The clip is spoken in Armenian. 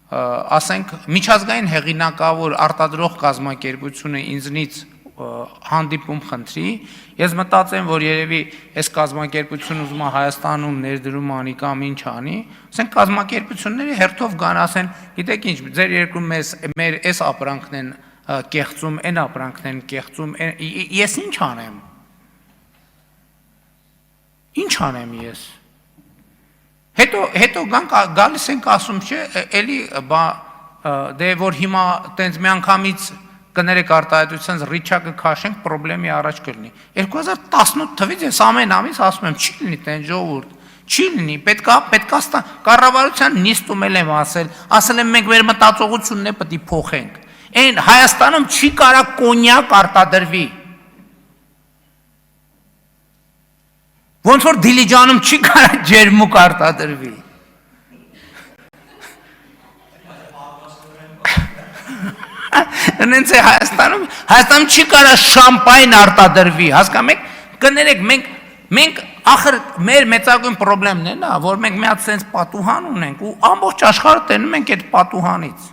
ասենք միջազգային հեղինակավոր արտադրող կազմակերպությունը ինձնից հանդիպում խնդրի, ես մտածեմ, որ երևի այս կազմակերպությունը ուզում է Հայաստանում ներդրում անի կամ ինչ անի, ասենք կազմակերպությունները հերթով գան ասեն, գիտեք ինչ, ձեր երկրում մեր այս ապրանքն են կեղծում, այն ապրանքն են կեղծում, ես ինչ անեմ։ Ինչ անեմ ես։ Հետո գալիս ենք ասում չէ, էլի դե որ հիմա տենց մի անգամից կներեք արտահայտության ռիչակը քաշենք, պրոբլեմի առաջ կլինի։ 2018 թվից ես ամեն ամիս ասում եմ, չի լինի տեն ժողովուրդ, չի լինի, պետքա կառավարության նիստում եմ ասել եմ մենք մեր մտածողությունն է պետք է փոխենք։ Այն Հայաստանում չի կարա կոնյակ արտադրվի։ Ոնց որ Դիլիջանում չի կարա ջերմուկ արտադրվի։ Նենց է Հայաստանում չի կարա շամպայն արտադրվի, հասկանում եք, կներեք, մենք ախր մեր մեծագույն պրոբլեմն է նա, որ մենք մի հատ սենց պատուհան ունենք ու ամբողջ աշխարհը տենում ենք այդ պատուհանից։